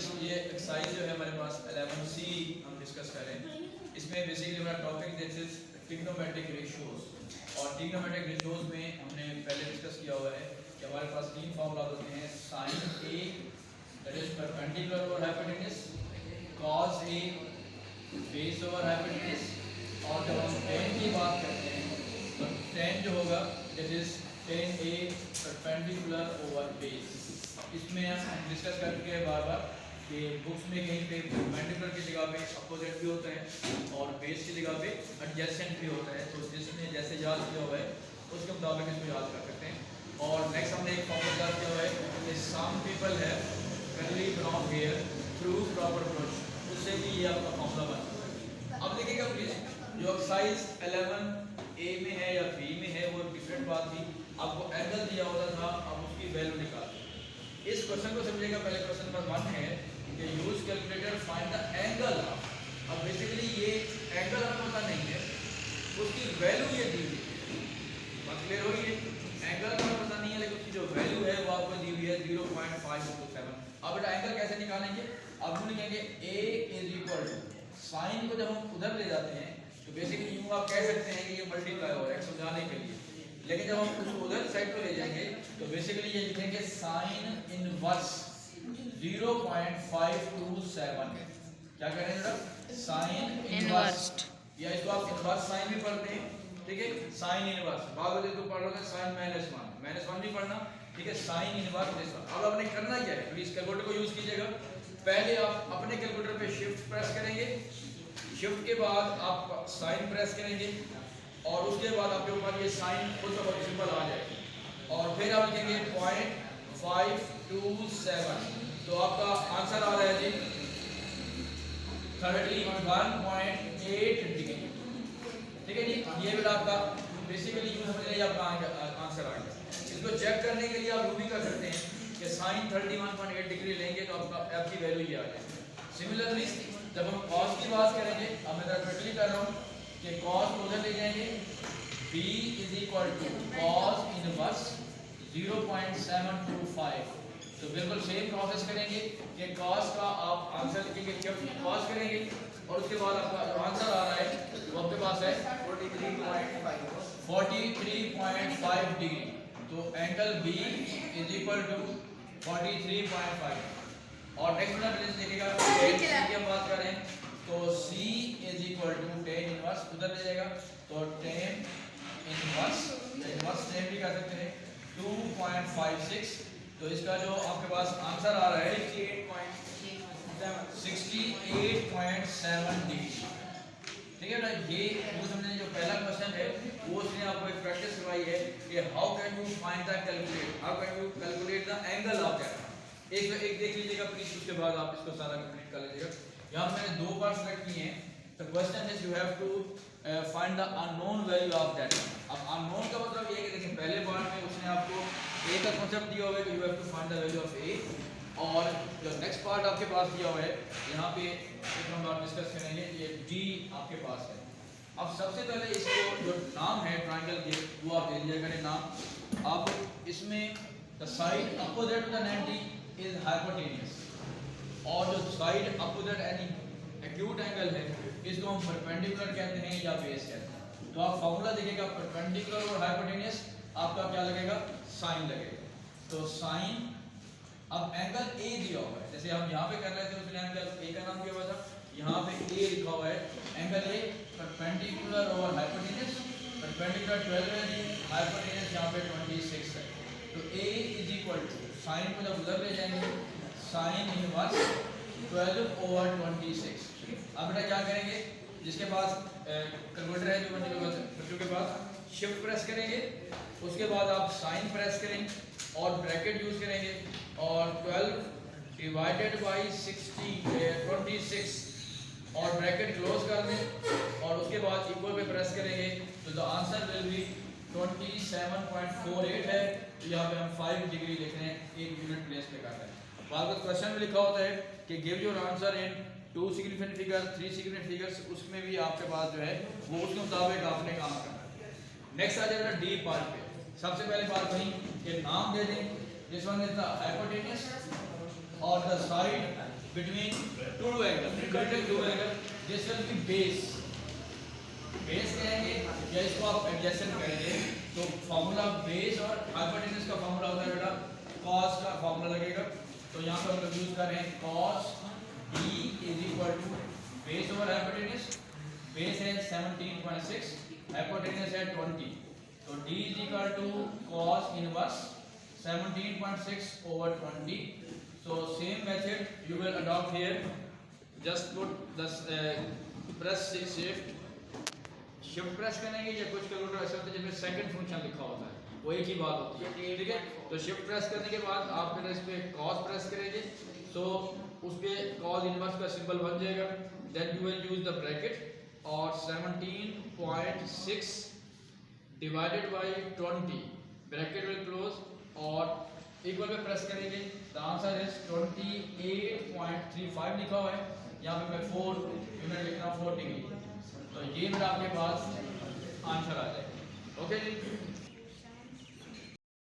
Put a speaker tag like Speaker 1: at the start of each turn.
Speaker 1: ये एक्सरसाइज जो है हमारे पास 11C हम डिस्कस कर रहे हैं। इसमें बेसिकली हमारा topic this is trigonometric ratios, और ट्रिग्नोमेट्रिक रेशियोज में हमने पहले डिस्कस किया हुआ है कि हमारे पास तीन फार्मूला होते हैं। Sine A that is perpendicular over hypotenuse, cos A base over hypotenuse, और जब हम टेन की बात करते हैं तो टेन जो होगा that is ten A perpendicular over base. इसमें हम डिस्कस कर चुके हैं बार बार कि बुक्स में कहीं पे परपेंडिकुलर की जगह पे अपोजिट भी होता है और बेस की जगह पे एडजेसेंट भी होता है। तो जिसने जैसे याद किया हुआ है उसके मुताबिक इसको याद कर सकते हैं। और नेक्स्ट हमने एक फॉर्मूला याद किया हुआ है कि सम पीपल है curly brown hair through proper brush, उससे भी ये आपका फॉर्मूला बन सकता है। अब देखिएगा प्लीज, जो एक्सरसाइज 11A में है या बी में है वो डिफरेंट बात थी। आपको एंगल दिया होता था, अब उसकी वैल्यू निकाल। इस क्वेश्चन को समझिएगा। पहले क्वेश्चन नंबर 1 है कि use calculator find the angle. अब बेसिकली ये एंगल हमें पता नहीं है, उसकी वैल्यू ये दी हुई है। बात क्लियर हो गई? एंगल हमें पता नहीं है लेकिन उसकी जो वैल्यू है वो आपको दी हुई है 0.527। अब बेटा एंगल कैसे निकालेंगे? अब हम लिखेंगे a is equal to, sine को जब हम उधर ले जाते हैं तो बेसिकली यूं आप कह सकते हैं कि ये मल्टीप्लाई हो रहा है समझाने के लिए, लेकिन जब हम उसको उधर साइड पर ले जाएंगे तो बेसिकली ये लिखेंगे साइन इनवर्स 0.527। क्या कह रहे हैं जरा? साइन इनवर्स, या इसको आप इनवर्स साइन भी पढ़ते हैं, ठीक है? साइन इनवर्स बाद में इसको पढ़ रहे हैं साइन -1 भी पढ़ना, ठीक है? Sine inverse this one. अब आपने करना क्या है? प्लीज कैलकुलेटर को यूज कीजिएगा। पहले आप अपने कैलकुलेटर पे शिफ्ट प्रेस करेंगे, शिफ्ट के बाद आप साइन प्रेस करेंगे और उसके बाद आपके ऊपर ये साइन खुद का सिंबल आ जाएगी और फिर आप लिखेंगे 0.527। तो आपका आंसर आ रहा है जी 31.8 डिग्री, ठीक है जी? ये बेटा आपका बेसिकली यूज समझ लीजिए आपका आंसर आ गया। इसको चेक करने के लिए आप यूं भी कर सकते हैं कि साइन 31.8 डिग्री लेंगे तो आपका एफ की वैल्यू ये आ जाएगी। सिमिलरली जब हम कॉस की बात करेंगे, अब मैं क्विकली कर रहा हूँ कि कॉस को उधर ले जाएंगे, b is equal to cos inverse 0.725। तो बिल्कुल सेम प्रोसेस करेंगे कि कॉस का आप आंसर लिखेंगे, जब कॉस करेंगे और उसके बाद आपका जो आंसर आ रहा है वो आपके पास है 43.5 डिग्री। तो angle b is equal to 43.5। और नेक्स्ट वाला प्लीज देखिएगा, की हम बात कर रहे हैं तो c is equal to tan inverse उधर ले जाएगा तो tan इनवर्स tan भी कर सकते हैं 2.56। तो इसका जो आपके पास आंसर आ रहा है 68.7 डिग्री, ठीक है ना? ये वो समझने जो पहला क्वेश्चन है वो उसने आपको एक प्रैक्टिस करवाई है कि how can you find the calculate the angle of that. एक देख लीजिएगा प्लीज, उसके बाद आप इसको सारा कंप्लीट कर लीजिएगा। यहाँ मैंने दो बार सेलेक्ट किए हैं। The question is you have to find the unknown value of that. अब अननोन का मतलब ये है कि देखिए पहले बार में उसने आपको ए का कांसेप्ट दिया हुआ है कि you have to find the value of a, और जो नेक्स्ट पार्ट आपके पास दिया हुआ है यहाँ पे एक हम बात डिस्कस करेंगे, ये डी आपके पास है। अब सबसे पहले इसको जो नाम है ट्रायंगल के वो आप ले लीजिएगा नाम। अब इसमें the side opposite to the 90 is hypotenuse, और जो side opposite any acute angle है इसको हम परपेंडिकुलर कहते हैं या बेस कहते हैं। तो आप फॉर्मूला देखिएगा, परपेंडिकुलर और हाइपोटेन्यूज आपका क्या लगेगा? साइन लगेगा। तो साइन, अब एंगल ए दिया हुआ है, जैसे हम यहाँ पे कर रहे थे उसने एंगल ए का नाम दिया हुआ था, यहाँ पे ए लिखा हुआ है। Angle A perpendicular over hypotenuse, perpendicular 12 है जी, हाइपोटेन्यूज यहाँ पे 26 है। तो ए इज इक्वल टू साइन को जब उधर ले जाएंगे साइन इनवर्स 12 ओवर 26। अब बेटा क्या करेंगे, जिसके पास कन्वर्टर है जो बच्चों के पास, शिफ्ट प्रेस करेंगे, उसके बाद आप साइन प्रेस करेंगे और ब्रैकेट यूज करेंगे और 12 डिवाइडेड बाई 26 और ब्रैकेट क्लोज कर दें और उसके बाद इक्वल पे प्रेस करेंगे तो द आंसर विल बी 27.48 है। तो यहाँ पे हम 5 डिग्री लिख रहे हैं, एक यूनिट प्लेस पे कर रहे हैं। बाद में क्वेश्चन में लिखा होता है कि give your answer in 2 significant figure 3 significant figures, उसमें भी आपके पास जो है वो उसके मुताबिक आपने काम करना है। नेक्स्ट आ जाएगा डी पार्ट पे। सबसे पहले बात वही कि नाम दे दें, this one is the hypotenuse और the side between two angles, greater two angle, this will be base. Base कहेंगे या इसको आप एडजेसेंट कहेंगे, तो फॉर्मूला बेस और हाइपोटेन्यूज का फॉर्मूला होता है बेटा cos का फॉर्मूला लगेगा। तो यहाँ पर हम लोग यूज कर रहे हैं cos d is equal to base over hypotenuse. Base है 17.6, हाइपोटेन्यूज है 20, तो d is equal to cos inverse 17.6 over 20. So same method you will adopt here. Just put the press shift press करेंगे या कुछ calculator ऐसा होता है जिसमें सेकंड फंक्शन लिखा होता है, वो एक ही बात होती है, ठीक है। तो शिफ्ट प्रेस करने के बाद आप फिर इस पे कॉस प्रेस करेंगे, तो उस पे कॉस इनवर्स का सिंबल बन जाएगा। Then you will use the bracket और 17.6 divided by 20, bracket will close और इक्वल पे प्रेस करेंगे। द आंसर इज 28.35 लिखा हुआ है, यहाँ पे मैं 4 यूनिट लिख रहा हूँ 4 डिग्री, तो ये मेरा आपके पास आंसर आ जाएगा। ओके जी।